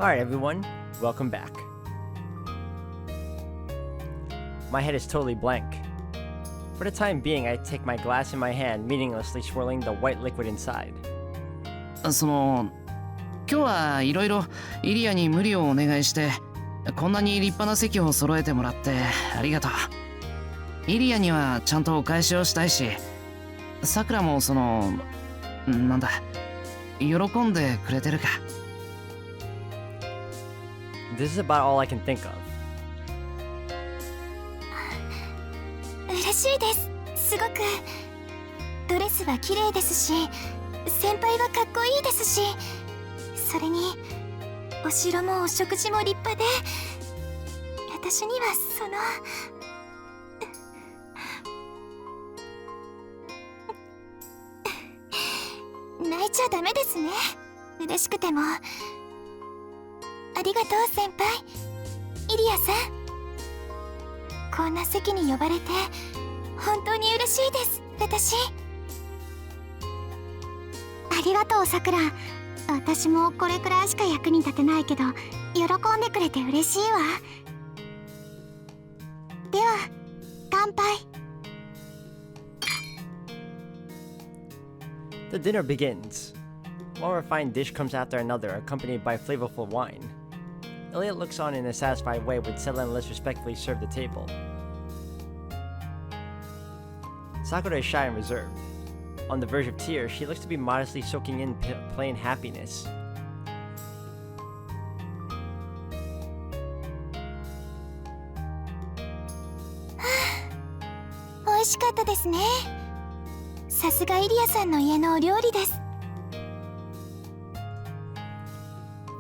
Alright everyone, welcome back. My head is totally blank. For the time being, I take my glass in my hand, meaninglessly swirling the white liquid inside. 今日はいろいろイリアに無理をお願いして、こんなに立派な席を揃えてもらってありがとう。イリアにはちゃんとお返しをしたいし、さくらもなんだ、喜んでくれてるか。This is about all I can think of. 嬉しいです。すごくドレスは綺麗ですし、先輩はかっこいいですし、それにお城もお食事も立派で、私には泣いちゃダメですね。嬉しくても。ありがとう先輩、イリアさん。こんな席に呼ばれて本当に嬉しいです。私。ありがとうさくら。私もこれくらいしか役に立てないけど、喜んでくれて嬉しいわ。では乾杯。 The dinner begins. One refined dish comes after another, accompanied by flavorful wine. Illya looks on in a satisfied way when Sela and Liz respectfully serve the table. Sakura is shy and reserved. On the verge of tears, she looks to be modestly soaking in plain happiness. Ah, 美味しかったですね。さすがイリアさんの家のお料理です。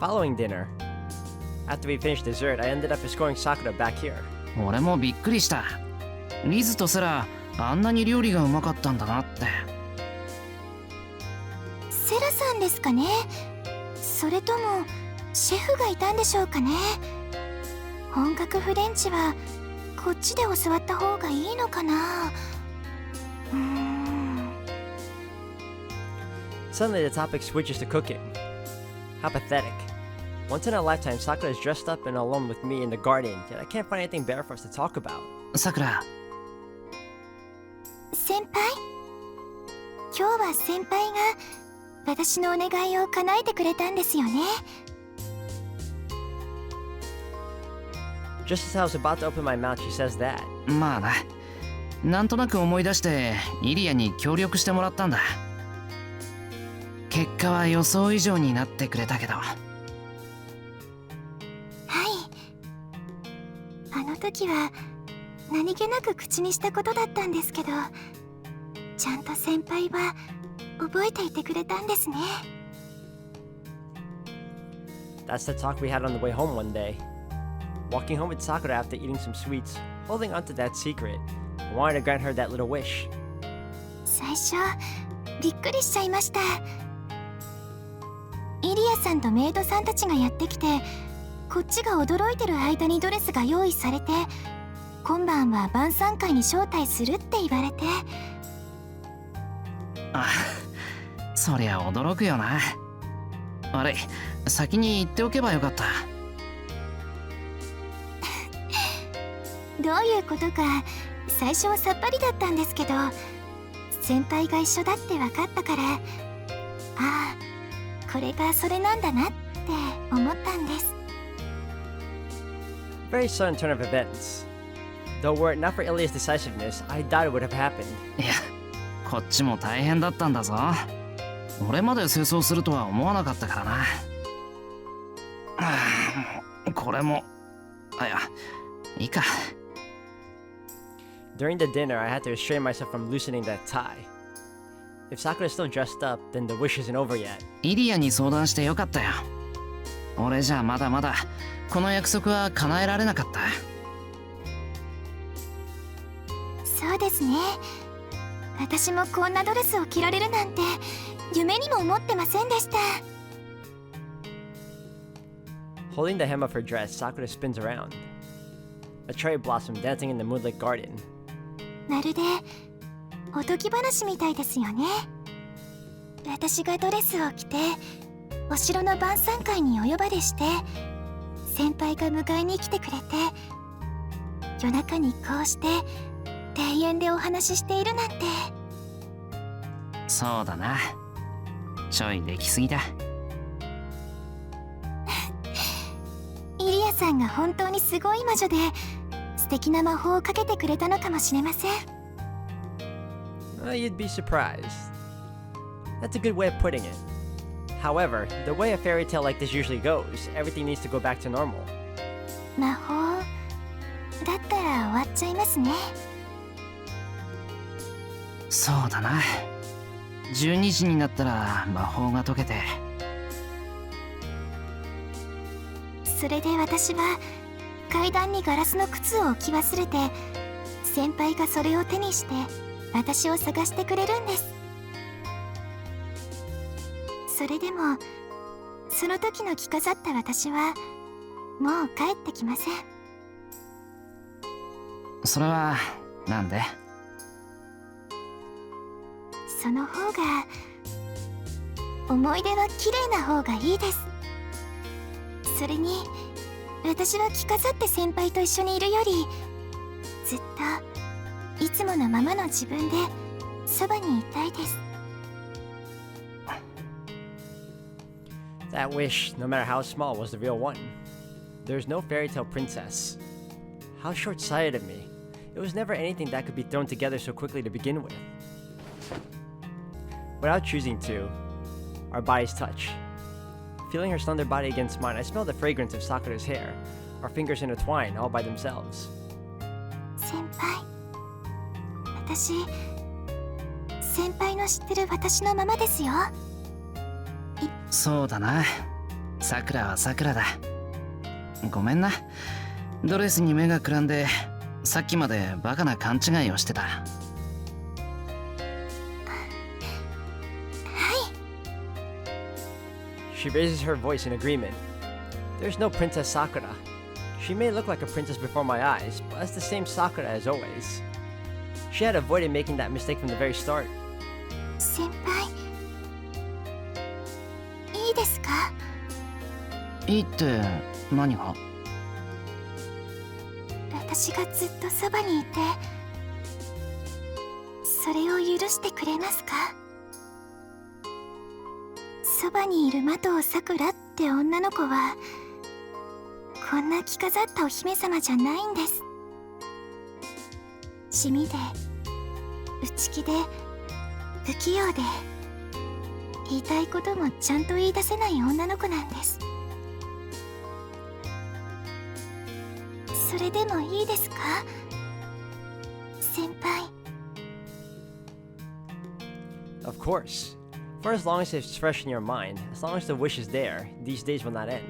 Following dinner, after we finished dessert, I ended up escorting Sakura back here. 俺もびっくりした。リズとセラ、あんなに料理がうまかったんだなって。セラさんですかね。それともシェフがいたんでしょうかね。本格フレンチはこっちで教わった方がいいのかな。Suddenly, the topic switches to cooking. How pathetic. Once in a lifetime, Sakura is dressed up and alone with me in the garden, yet I can't find anything better for us to talk about. さくら。先輩、今日は先輩が私のお願いを叶えてくれたんですよね。 Just as I was about to open my mouth, she says that. まあな。なんとなく思い出してイリアに協力してもらったんだ。結果は予想以上になってくれたけど。はい。あの時は何気なく口にしたことだったんですけど、ちゃんと先輩は覚えていてくれたんですね。 That's the talk we had on the way home one day. Walking home with Sakura after eating some sweets, holding onto that secret, I wanted to grant her that little wish. 最初びっくりしちゃいました。イリアさんとメイドさんたちがやってきて、こっちが驚いてる間にドレスが用意されて、今晩は晩餐会に招待するって言われて。あ、そりゃ驚くよな。悪い、先に言っておけばよかった。どういうことか最初はさっぱりだったんですけど、先輩が一緒だって分かったから、ああ、これがそれなんだなって思ったんです。 Very sudden turn of events. Though were it not for Illya's decisiveness, I doubt it would have happened. いや、こっちも大変だったんだぞ。俺まで清掃するとは思わなかったからな。これも、いや、いいか。During the dinner, I had to restrain myself from loosening that tie. If Sakura is still dressed up, then the wish isn't over yet. イリアに相談してよかったよ。俺じゃまだまだこの約束は叶えられなかった。そうですね。私もこんなドレスを着られるなんて夢にも思ってませんでした。 Holding the hem of her dress, Sakura spins around. A cherry blossom dancing in the moonlit garden. まるでおとぎ話みたいですよね。私がドレスを着てお城の晩餐会にお呼ばれして、先輩が迎えに来てくれて、夜中にこうして庭園でお話ししているなんて。そうだな。ちょいできすぎだ。イリアさんが本当にすごい魔女で、素敵な魔法をかけてくれたのかもしれません。You'd be surprised. That's a good way of putting it. However, the way a fairy tale like this usually goes, everything needs to go back to normal. 魔法だったら終わっちゃいますね。そうだな。12時になったら魔法が解けて。それで私は階段にガラスの靴を置き忘れて、先輩がそれを手にして私を探してくれるんです。それでもその時の着飾った私はもう帰ってきません。それはなんで？その方が思い出は綺麗な方がいいです。それに私は着飾って先輩と一緒にいるより、ずっといつものままの自分でそばにいたいです。 That wish, no matter how small, was the real one. There's no fairy tale princess. How short-sighted of me. It was never anything that could be thrown together so quickly to begin with. Without choosing to, our bodies touch. Feeling her slender body against mine, I smell the fragrance of Sakura's hair. Our fingers intertwine all by themselves. 先輩、先輩の知ってる私のままですよ。そうだな。さくらはさくらだ。ごめんな。ドレスに目がくらんで、さっきまでバカな勘違いをしてた。She raises her voice in agreement. There's no Princess Sakura. She may look like a princess before my eyes, but it's the same Sakura as always. She had avoided making that mistake from the very start. 先輩、いいですか？いいって何が？私がずっとそばにいて、それを許してくれますか？そばにいる麻藤さくらって女の子はこんな着飾ったお姫様じゃないんです。地味で内気で不器用で、言いたいこともちゃんと言い出せない女の子なんです。それでもいいですか？先輩。 Of course. For as long as it's fresh in your mind, as long as the wish is there, these days will not end.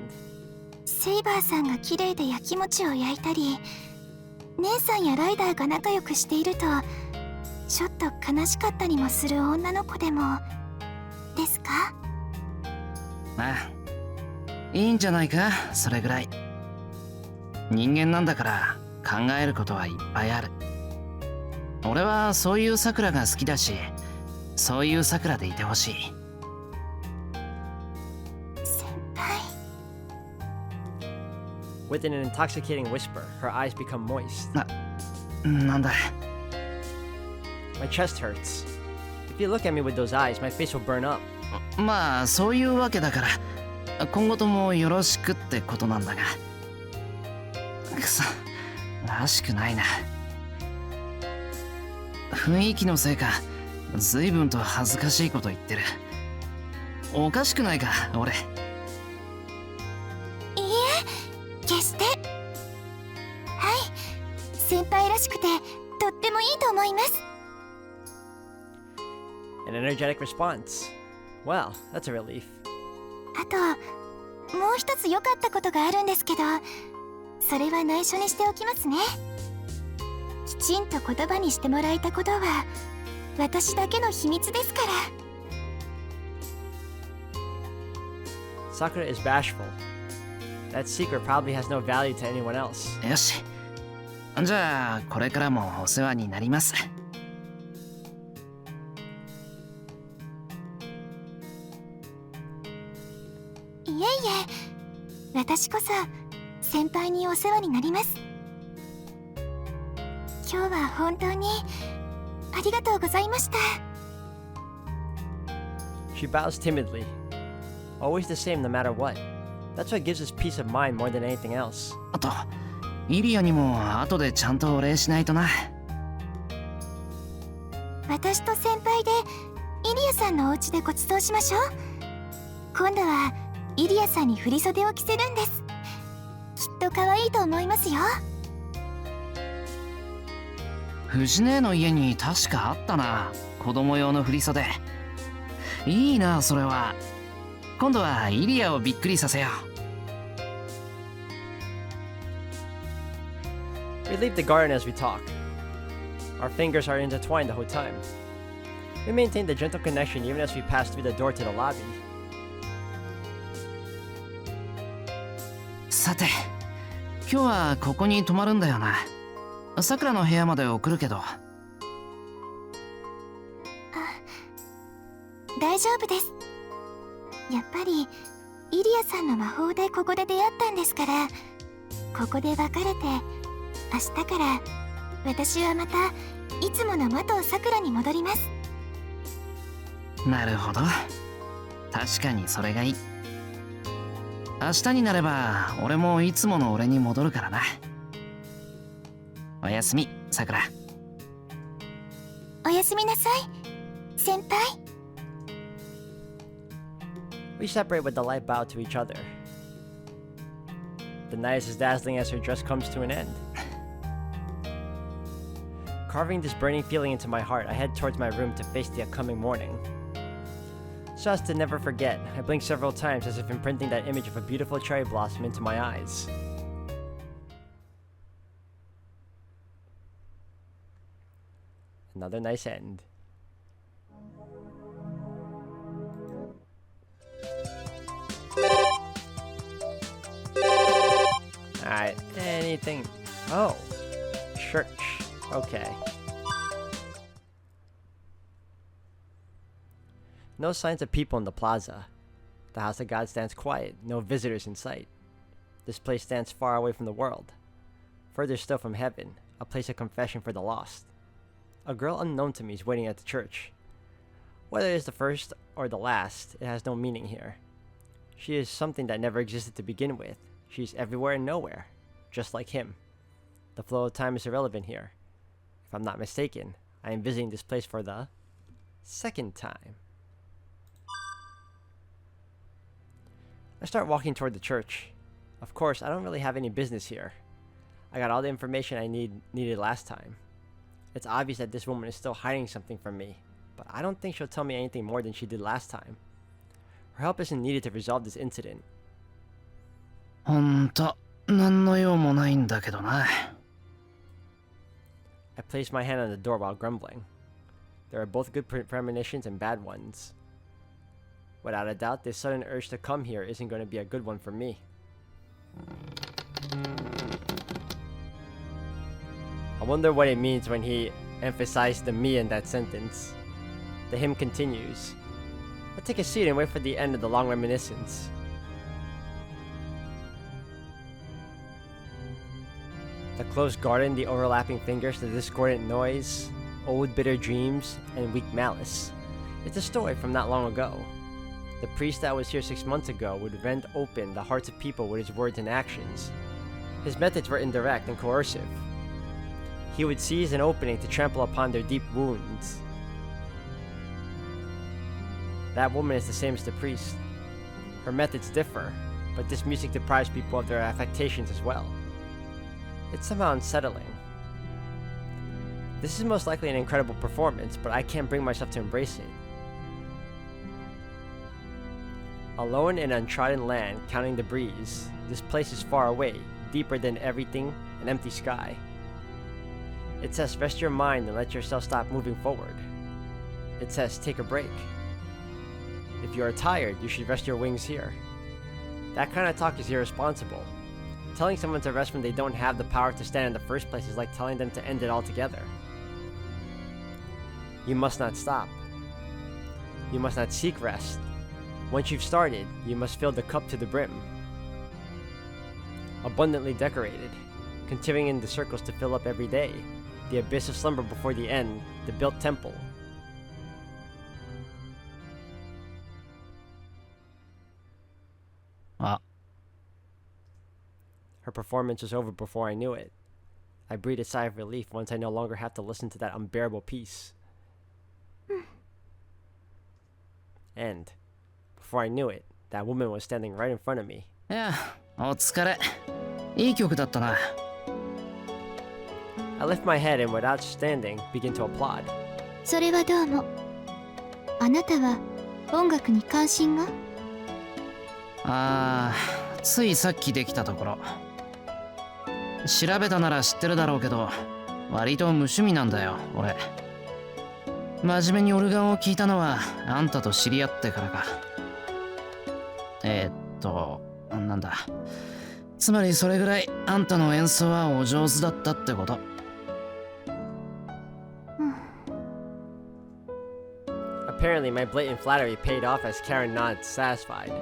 セイバーさんが綺麗で焼き餅を焼いたり、姉さんやライダーが仲良くしているとちょっと悲しかったりもする女の子でもですか？ああ、いいんじゃないか、それぐらい。人間なんだから考えることはいっぱいある。俺はそういうさくらが好きだし、そういうさくらでいてほしい。先輩。 With an intoxicating whisper, her eyes become moist. なんだ。 My chest hurts. If you look at me with those eyes, my face will burn up. まあそういうわけだから今後ともよろしくってことなんだが。くそ、らしくないな。雰囲気のせいか、随分と恥ずかしいこと言ってる。おかしくないか、俺。いいえ、決して。はい、先輩らしくてとってもいいと思います。 An energetic response. Well, that's a relief. あともう一つ良かったことがあるんですけど、それは内緒にしておきますね。きちんと言葉にしてもらえたことは私だけの秘密ですから。 Sakura is bashful. That secret probably has no value to anyone else. よし。じゃあこれからもお世話になります。え、私こそ先輩にお世話になります。今日は本当にありがとうございました。 She bows timidly. Always the same no matter what. That's what gives us peace of mind more than anything else. あとイリアにも後でちゃんとお礼しないとな。私と先輩でイリアさんのお家でご馳走しましょう。今度はイリアさんに振り袖を着せるんです。きっと可愛いと思いますよ。藤姉の家に確かあったな、子供用の振り袖。いいなそれは。今度はイリアをびっくりさせよWe leave the garden as we talk. Our fingers are intertwined the whole time. We maintain the gentle connection even as we pass through the door to the lobby. う。さて今日はここに泊まるんだよな。さくらの部屋まで送るけど。大丈夫です。やっぱりイリアさんの魔法でここで出会ったんですから、ここで別れて明日から私はまたいつもの麻藤さくらに戻ります。なるほど、確かにそれがいい。明日になれば俺もいつもの俺に戻るからな。おやすみさくら。おやすみなさい先輩。We separate with a light bow to each other. The night is as dazzling as her dress comes to an end. Carving this burning feeling into my heart, I head towards my room to face the upcoming morning. So as to never forget, I blink several times as if imprinting that image of a beautiful cherry blossom into my eyes. Another nice end. Alright, anything... Oh, church. Okay. No signs of people in the plaza. The house of God stands quiet, no visitors in sight. This place stands far away from the world. Further still from heaven, a place of confession for the lost. A girl unknown to me is waiting at the church. Whether it is the first or the last, it has no meaning here. She is something that never existed to begin with. She's everywhere and nowhere, just like him. The flow of time is irrelevant here. If I'm not mistaken, I am visiting this place for the second time. I start walking toward the church. Of course, I don't really have any business here. I got all the information I needed last time. It's obvious that this woman is still hiding something from me, but I don't think she'll tell me anything more than she did last time. Her help isn't needed to resolve this incident. ほんと何の用もないんだけどな。I place my hand on the door while grumbling. There are both good premonitions and bad ones. Without a doubt, this sudden urge to come here isn't going to be a good one for me. I wonder what it means when he emphasized the me in that sentence. The hymn continues. I take a seat and wait for the end of the long reminiscence. The closed garden, the overlapping fingers, the discordant noise, old bitter dreams, and weak malice. It's a story from not long ago. The priest that was here 6 months ago would rend open the hearts of people with his words and actions. His methods were indirect and coercive. He would seize an opening to trample upon their deep wounds. That woman is the same as the priest. Her methods differ, but this music deprives people of their affectations as well. It's somehow unsettling. This is most likely an incredible performance, but I can't bring myself to embrace it. Alone in untrodden land, counting the breeze, this place is far away, deeper than everything, an empty sky. It says rest your mind and let yourself stop moving forward. It says take a break. If you are tired, you should rest your wings here. That kind of talk is irresponsible. Telling someone to rest when they don't have the power to stand in the first place is like telling them to end it altogether. You must not stop. You must not seek rest. Once you've started, you must fill the cup to the brim. Abundantly decorated, continuing the circles to fill up every day, the abyss of slumber before the end, the built temple. Her performance was over before I knew it. I breathed a sigh of relief once I no longer have to listen to that unbearable piece. And, before I knew it, that woman was standing right in front of me. いや、お疲れ。いい曲だったな。I lift my head and without standing, begin to applaud. それはどうも。あなたは音楽に関心が？ついさっきできたところ。調べたなら知ってるだろうけど、割と無趣味なんだよ、俺。真面目にオルガンを聴いたのはあんたと知り合ってからか。なんだ。つまりそれぐらいあんたの演奏はお上手だったってこと。Apparently, my blatant flattery paid off as Karen nods, satisfied.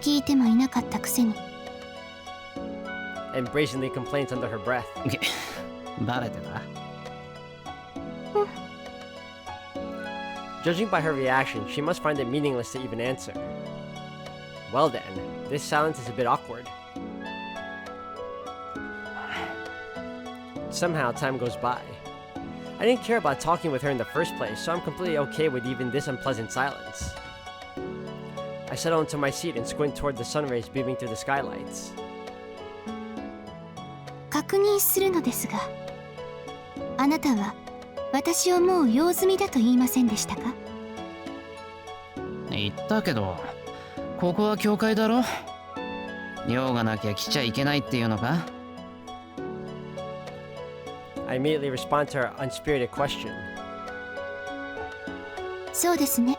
聞いてもいなかったくせに。And brazenly complains under her breath. バレてた？ Judging by her reaction, she must find it meaningless to even answer. Well then, this silence is a bit awkward. Somehow, time goes by. I didn't care about talking with her in the first place, so I'm completely okay with even this unpleasant silence. I settle into my seat and squint toward the sun rays beaming through the skylights. 確認するのですが、あなたは私をもう用済みだと言いませんでしたか？言ったけど、ここは教会だろ？用がなきゃ来ちゃいけないっていうのか？ I immediately respond to her unspirited question. そうですね。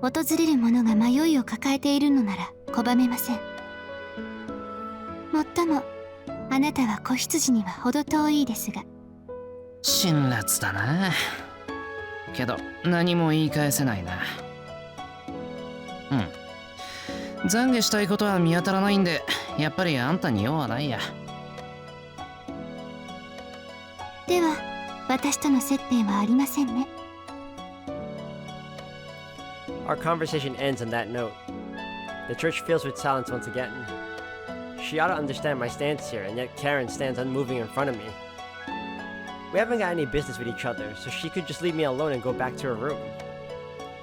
訪れる者が迷いを抱えているのなら拒めません。もっとも、あなたは子羊には程遠いですが。辛辣だな。けど何も言い返せないな。懺悔したいことは見当たらないんで、やっぱりあんたに用はないや。では、私との接点はありませんね。Our conversation ends on that note. The church fills with silence once again. She ought to understand my stance here, and yet Karen stands unmoving in front of me. We haven't got any business with each other, so she could just leave me alone and go back to her room.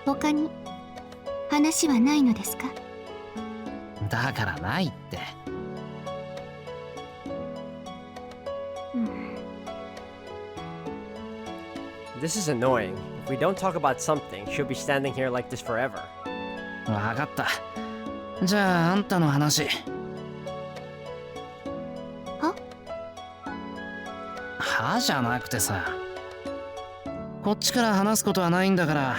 他に話はないのですか？だからないって。This is annoying. If we don't talk about something, she'll be standing here like this forever. わかった。じゃああんたの話。はじゃなくてさ。こっちから話すことはないんだから、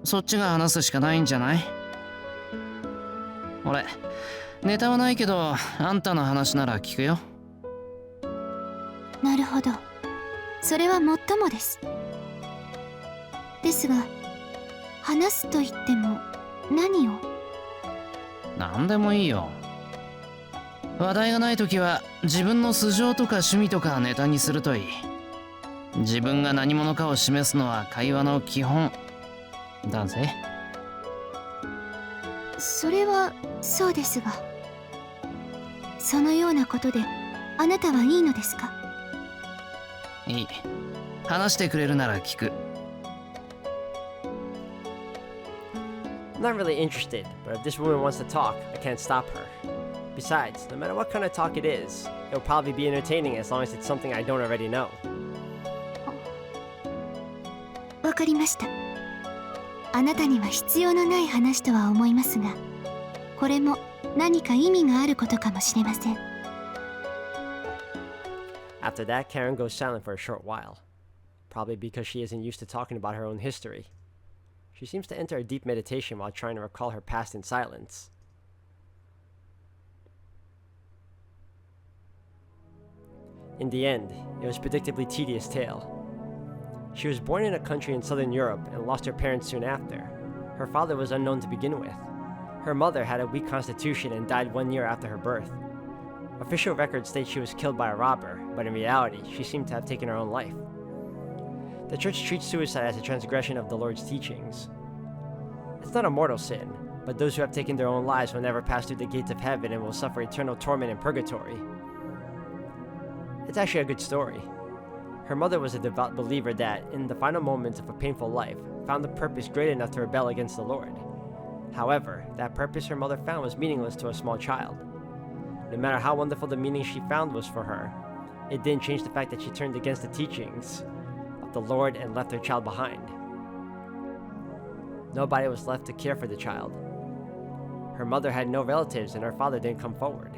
そっちが話すしかないんじゃない？俺、ネタはないけど、あんたの話なら聞くよ。なるほど。それはもっともです。ですが、話すと言っても何を？なんでもいいよ。話題がないときは自分の素性とか趣味とかネタにするといい。自分が何者かを示すのは会話の基本だぜ。それはそうですが、そのようなことであなたはいいのですか？いい。話してくれるなら聞く。I'm not really interested, but if this woman wants to talk, I can't stop her. Besides, no matter what kind of talk it is, it'll probably be entertaining as long as it's something I don't already know. わかりました。あなたには必要のない話とは思いますが、これも何か意味があることかもしれません。After that, Karen goes silent for a short while, probably because she isn't used to talking about her own history. She seems to enter a deep meditation while trying to recall her past in silence. In the end, it was a predictably tedious tale. She was born in a country in southern Europe and lost her parents soon after. Her father was unknown to begin with. Her mother had a weak constitution and died 1 year after her birth. Official records state she was killed by a robber, but in reality, she seemed to have taken her own life. The church treats suicide as a transgression of the Lord's teachings. It's not a mortal sin, but those who have taken their own lives will never pass through the gates of heaven and will suffer eternal torment in purgatory. It's actually a good story. Her mother was a devout believer that, in the final moments of a painful life, found a purpose great enough to rebel against the Lord. However, that purpose her mother found was meaningless to a small child. No matter how wonderful the meaning she found was for her, it didn't change the fact that she turned against the teachings of the Lord and left her child behind. Nobody was left to care for the child. Her mother had no relatives and her father didn't come forward.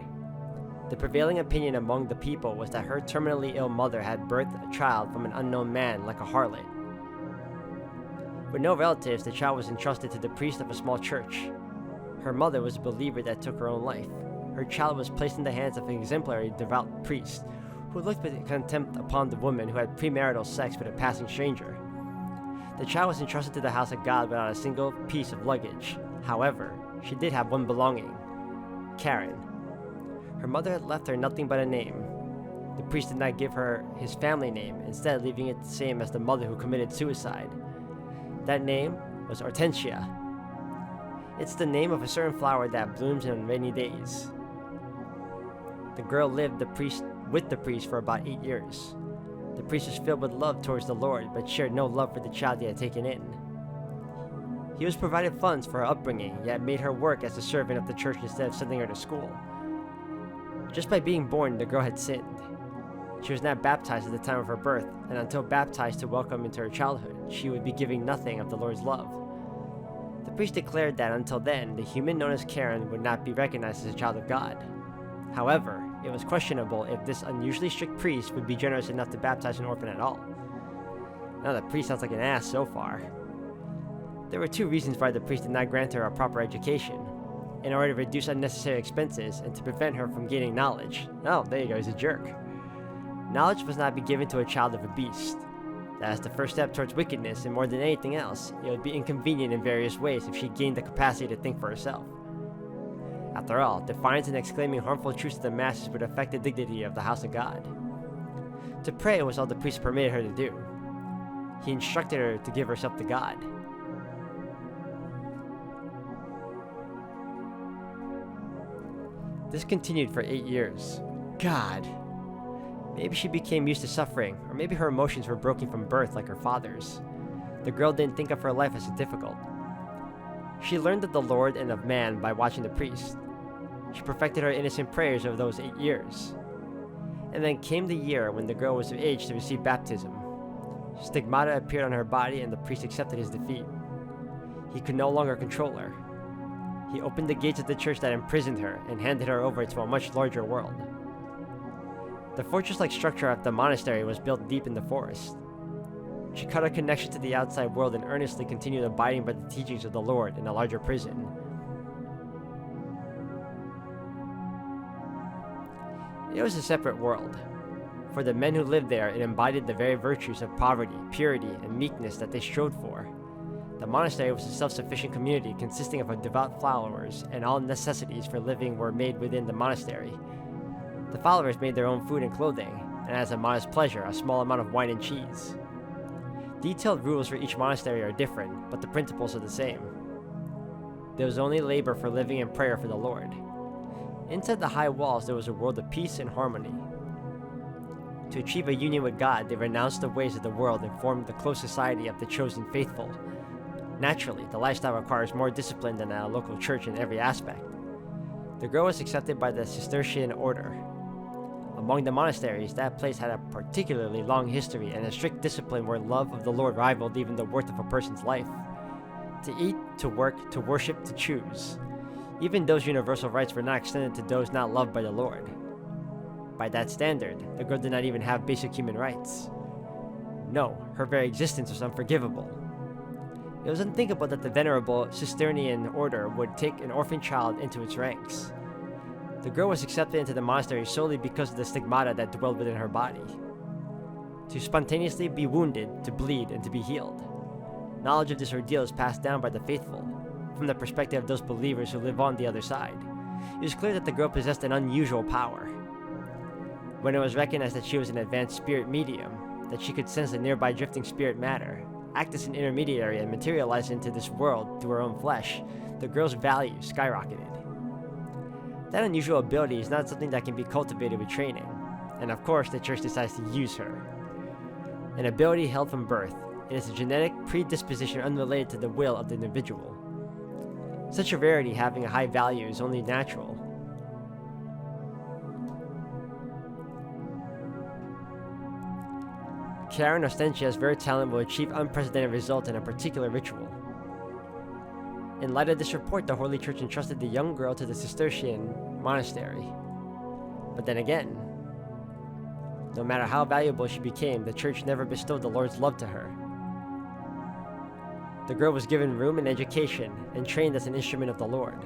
The prevailing opinion among the people was that her terminally ill mother had birthed a child from an unknown man like a harlot. With no relatives, the child was entrusted to the priest of a small church. Her mother was a believer that took her own life. Her child was placed in the hands of an exemplary devout priest who looked with contempt upon the woman who had premarital sex with a passing stranger. The child was entrusted to the house of God without a single piece of luggage. However, she did have one belonging, Karen. Her mother had left her nothing but a name. The priest did not give her his family name, instead leaving it the same as the mother who committed suicide. That name was Hortensia. It's the name of a certain flower that blooms on rainy days. The girl lived with the priest for about 8 years. The priest was filled with love towards the Lord, but shared no love for the child he had taken in. He was provided funds for her upbringing, yet made her work as a servant of the church instead of sending her to school. Just by being born, the girl had sinned. She was not baptized at the time of her birth, and until baptized to welcome into her childhood, she would be giving nothing of the Lord's love. The priest declared that until then, the human known as Karen would not be recognized as a child of God. However, it was questionable if this unusually strict priest would be generous enough to baptize an orphan at all. Now the priest sounds like an ass so far. There were 2 reasons why the priest did not grant her a proper education: in order to reduce unnecessary expenses and to prevent her from gaining knowledge. Oh, there you go, he's a jerk. Knowledge must not be given to a child of a beast. That is the first step towards wickedness, and more than anything else, it would be inconvenient in various ways if she gained the capacity to think for herself. After all, defiance and exclaiming harmful truths to the masses would affect the dignity of the house of God. To pray was all the priest permitted her to do. He instructed her to give herself to God. This continued for 8 years. God. Maybe she became used to suffering, or maybe her emotions were broken from birth like her father's. The girl didn't think of her life as difficult. She learned of the Lord and of man by watching the priest. She perfected her innocent prayers over those 8 years. And then came the year when the girl was of age to receive baptism. Stigmata appeared on her body and the priest accepted his defeat. He could no longer control her. He opened the gates of the church that imprisoned her and handed her over to a much larger world. The fortress-like structure of the monastery was built deep in the forest. She cut her connection to the outside world and earnestly continued abiding by the teachings of the Lord in a larger prison. It was a separate world. For the men who lived there, it embodied the very virtues of poverty, purity, and meekness that they strove for. The monastery was a self-sufficient community consisting of devout followers, and all necessities for living were made within the monastery. The followers made their own food and clothing, and as a modest pleasure, a small amount of wine and cheese. Detailed rules for each monastery are different, but the principles are the same. There was only labor for living and prayer for the Lord. Inside the high walls, there was a world of peace and harmony. To achieve a union with God, they renounced the ways of the world and formed the close society of the chosen faithful. Naturally, the lifestyle requires more discipline than at a local church in every aspect. The girl was accepted by the Cistercian order. Among the monasteries, that place had a particularly long history and a strict discipline where love of the Lord rivaled even the worth of a person's life. To eat, to work, to worship, to choose. Even those universal rights were not extended to those not loved by the Lord. By that standard, the girl did not even have basic human rights. No, her very existence was unforgivable. It was unthinkable that the venerable Cistercian order would take an orphan child into its ranks. The girl was accepted into the monastery solely because of the stigmata that dwelled within her body. To spontaneously be wounded, to bleed, and to be healed. Knowledge of this ordeal is passed down by the faithful, from the perspective of those believers who live on the other side. It was clear that the girl possessed an unusual power. When it was recognized that she was an advanced spirit medium, that she could sense the nearby drifting spirit matter, act as an intermediary and materialize into this world through her own flesh, the girl's value skyrocketed. That unusual ability is not something that can be cultivated with training, and of course the church decides to use her. An ability held from birth, it is a genetic predisposition unrelated to the will of the individual. Such a rarity having a high value is only natural. Karen Ostentia's very talent will achieve unprecedented results in a particular ritual. In light of this report, the Holy Church entrusted the young girl to the Cistercian monastery. But then again, no matter how valuable she became, the church never bestowed the Lord's love to her. The girl was given room and education, and trained as an instrument of the Lord.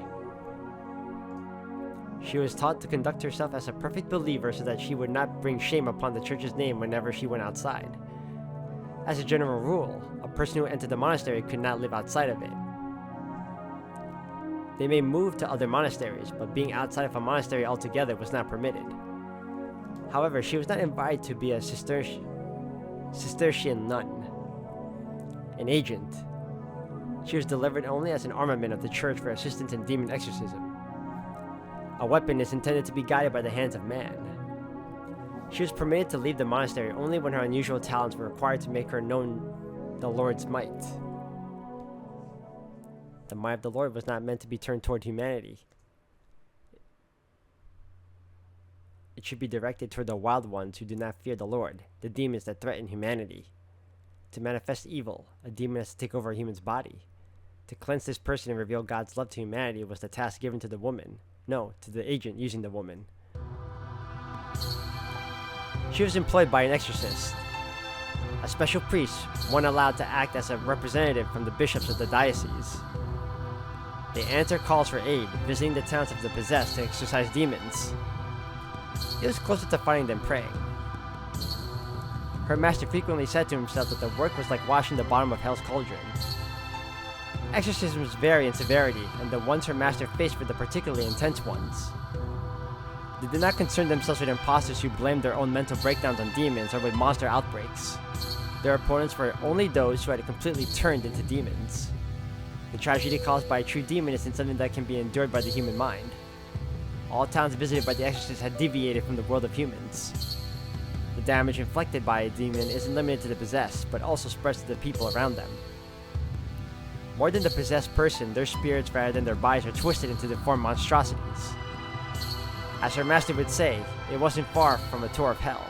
She was taught to conduct herself as a perfect believer so that she would not bring shame upon the church's name whenever she went outside. As a general rule, a person who entered the monastery could not live outside of it. They may move to other monasteries, but being outside of a monastery altogether was not permitted. However, she was not invited to be a Cistercian nun, an agent. She was delivered only as an armament of the church for assistance in demon exorcism. A weapon is intended to be guided by the hands of man. She was permitted to leave the monastery only when her unusual talents were required to make her known the Lord's might. The might of the Lord was not meant to be turned toward humanity. It should be directed toward the wild ones who do not fear the Lord, the demons that threaten humanity. To manifest evil, a demon has to take over a human's body. To cleanse this person and reveal God's love to humanity was the task given to the woman. No, to the agent using the woman. She was employed by an exorcist, a special priest, one allowed to act as a representative from the bishops of the diocese. They answer calls for aid, visiting the towns of the possessed to exorcise demons. It was closer to fighting than praying. Her master frequently said to himself that the work was like washing the bottom of hell's cauldron. Exorcisms vary in severity, and the ones her master faced were the particularly intense ones. They did not concern themselves with imposters who blamed their own mental breakdowns on demons or with monster outbreaks. Their opponents were only those who had completely turned into demons. The tragedy caused by a true demon isn't something that can be endured by the human mind. All towns visited by the exorcist had deviated from the world of humans. The damage inflicted by a demon isn't limited to the possessed, but also spreads to the people around them. More than the possessed person, their spirits rather than their bodies are twisted into deformed monstrosities. As her master would say, it wasn't far from a tour of hell.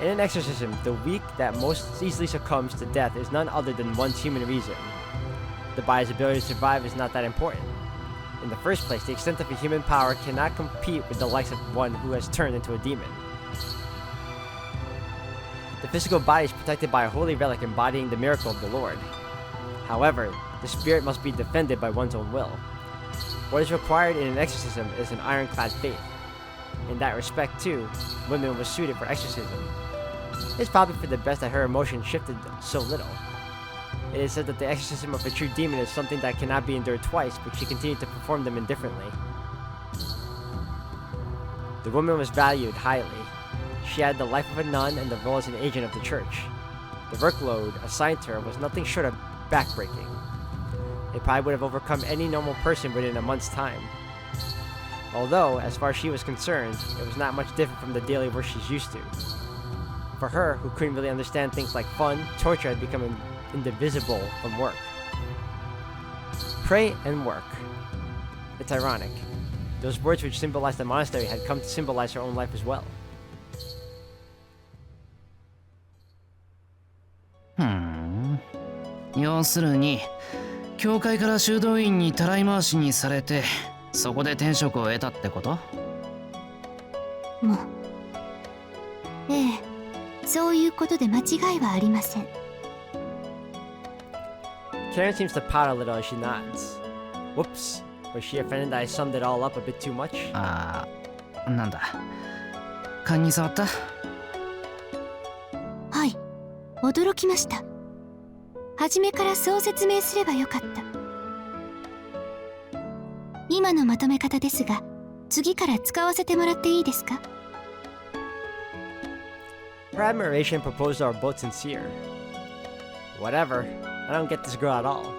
In an exorcism, the weak that most easily succumbs to death is none other than one's human reason. The body's ability to survive is not that important. In the first place, the extent of a human power cannot compete with the likes of one who has turned into a demon. The physical body is protected by a holy relic embodying the miracle of the Lord. However, the spirit must be defended by one's own will. What is required in an exorcism is an ironclad faith. In that respect, too, women was suited for exorcism. It's probably for the best that her emotions shifted so little. It is said that the exorcism of a true demon is something that cannot be endured twice, but she continued to perform them indifferently. The woman was valued highly. She had the life of a nun and the role as an agent of the church. The workload assigned to her was nothing short of backbreaking. It probably would have overcome any normal person within a month's time. Although, as far as she was concerned, it was not much different from the daily work she's used to. For her, who couldn't really understand things like fun, torture had become indivisible from work. Pray and work. It's ironic. Those words which symbolized the monastery had come to symbolize her own life as well. 要するに教会から修道院にたらい回しにされてそこで天職を得たってこと？もうええ、そういうことで間違いはありません。 Karen seems to pout a little as she nods. Whoops, was she offended that I summed it all up a bit too much? ああ、なんだ。勘に触った？はい、驚きました。初めからそう説明すればよかった。今のまとめ方ですが、次から使わせてもらっていいですか？ Her admiration and proposal are both sincere. Whatever, I don't get this girl at all.